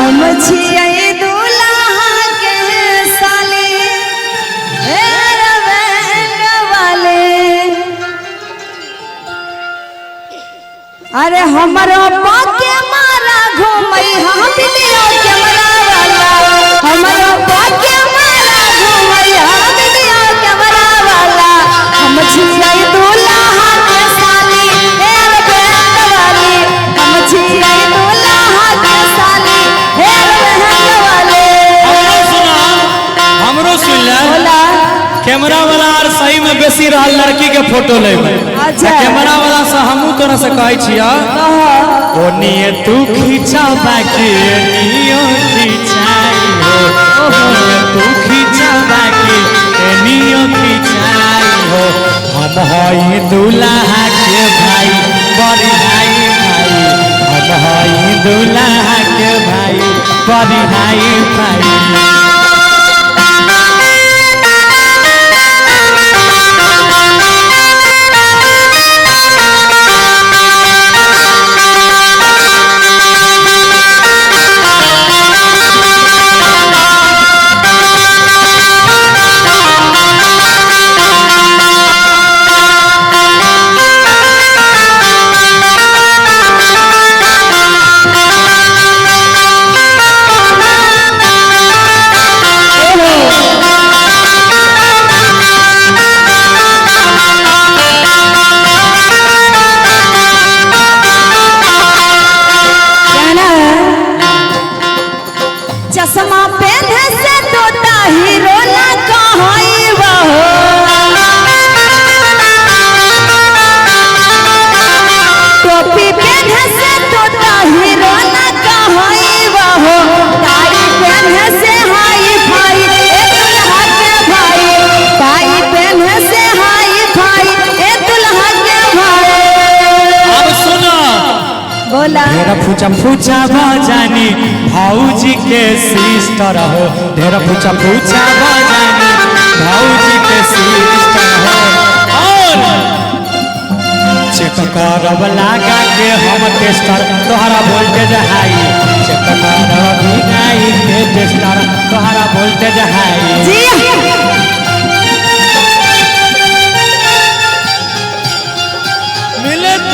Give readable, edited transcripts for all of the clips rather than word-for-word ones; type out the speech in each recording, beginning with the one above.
हम छियै दूल्हा के साली हे रंग वाले। अरे हमारो पाके मारा घूमई हम वीडियो कैमरा वाला, हमारो पाके मारा घूमई हम वीडियो कैमरा वाला। हम छियै दूल्हा के साली हे रंग वाली, हम छियै दूल्हा के साली हे रंग वाले। हमरो सुन ले कैमरा वाला और सही में बेसी रहल लड़की के फोटो लेबे। अच्छा कैमरा वाला से हमहू तोरा से कहै छिया ओनिए तू खींचा बाकी नियो खींचाई हो, ओनिए तू खींचा बाकी नियो खींचाई हो। हम हई दूल्हा के भाई बड़ी भाई भाई, हम हई दूल्हा के भाई बड़ी भाई भाई। चश्मा पहने से तोता हीरो ना कहई बहो, टोपी पहने से तोता हीरो ना कहई बहो, टाई पहने से हाई फाई ए दुल्हा के भाई, टाई पहने से हाई फाई ए दुल्हा के भाई। अब सुनो बोला ढेर फूचा फूचा बजानी भाऊजी के सिस्टर हो, ढेर फूचा फूचा बजानी भाऊजी के सिस्टर हो। और चेक करब लगा के हम टेस्टर तोहरा वोल्टेज हाई, चेक करब बिनाई के टेस्टर तोहरा वोल्टेज हाई। जी मिलत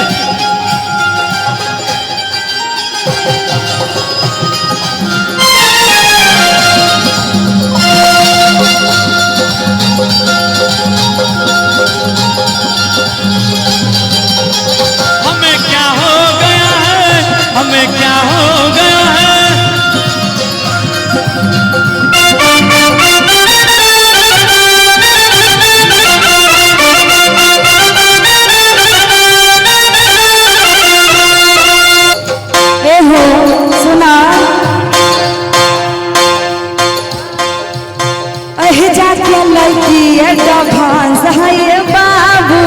हमें क्या हो गया है, हमें क्या हो गया है। हो सुना अह जाके लड़की एडवांस है बाबू,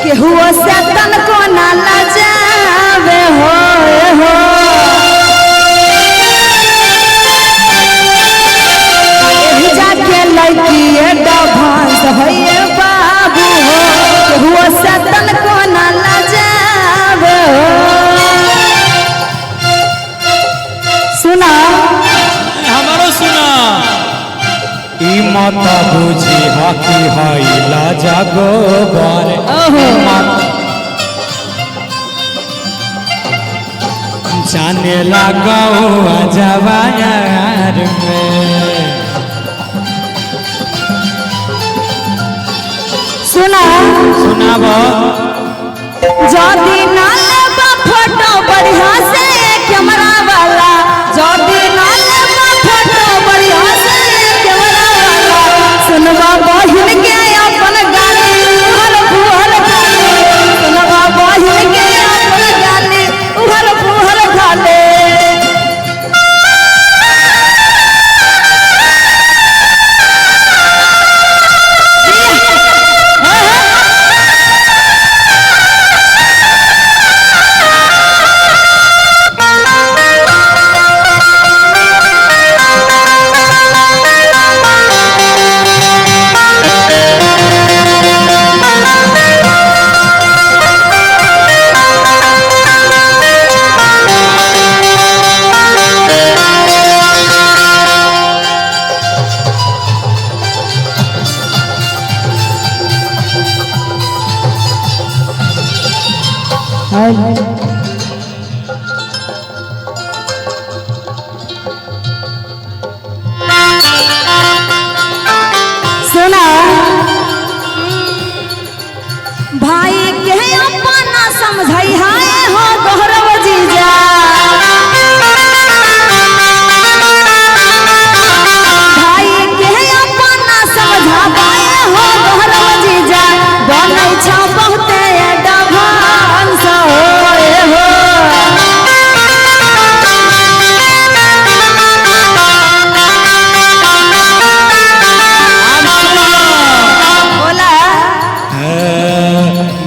केहू से तनको ना लजावे हो। अह जाके लड़की एडवांस है बाबू हो, केहू से तनको ना लजावे हो। सुना हमारो सुना ई माता बुझी हाकी हई लाजा गोबर जाने लगाओ जवायार में। सुना सुनाबो जदी ना लेबा फोटो बढ़िया से कैमरा वाला, जदी ना लेबा फोटो बढ़िया से कैमरा वाला। सुनवा बहिन के अपन गाली उहर फुहर खाले, सुनवा बहिन के अपन गाली उहर फुहर खाले। सुना भाई के अपना समझाई हाय हो गौरव जीजा भाई के अपना समझा पाए हो गौरव जीजा बनै छ बहुते एडवांस होए हो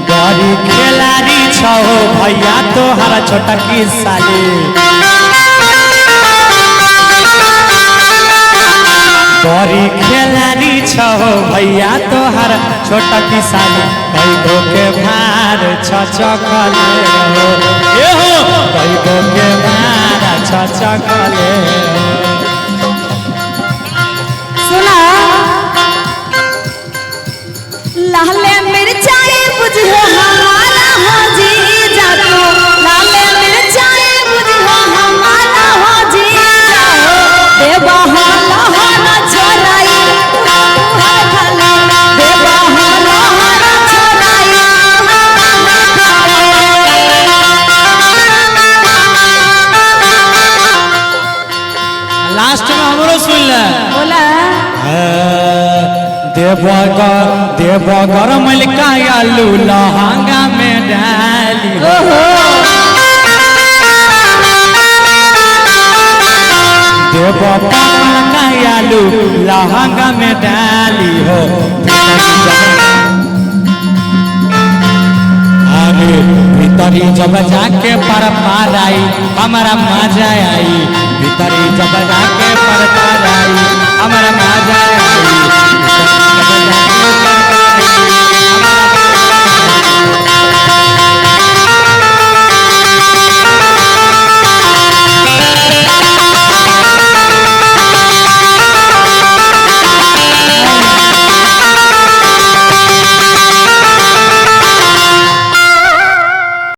बड़ी खिलाड़ी छो भैया तोहरा छोटा की साली बड़ी खिलाड़ी छो भैया तोहरा छोटा की साली कई दो के भार छचकले हो ए हो कई दो के भार छचकले सुना लाले मिर्चाई बुझो हमारा हो जीजा तो लाले मिर्चाई बुझो हमारा हो जीजा हो देवा हो लहरा छोराई खाली देवा हो लहरा छोराई लास्ट में हमरो सुन ले बोला देवगर मलिका आलू लहंगा में डाली ओहो देवका आलू लहंगा में डाली हो अरे भीतरी जब जाके पर पार आई हमारा मजा आई भीतरी जब जाके पर पार आई हमारा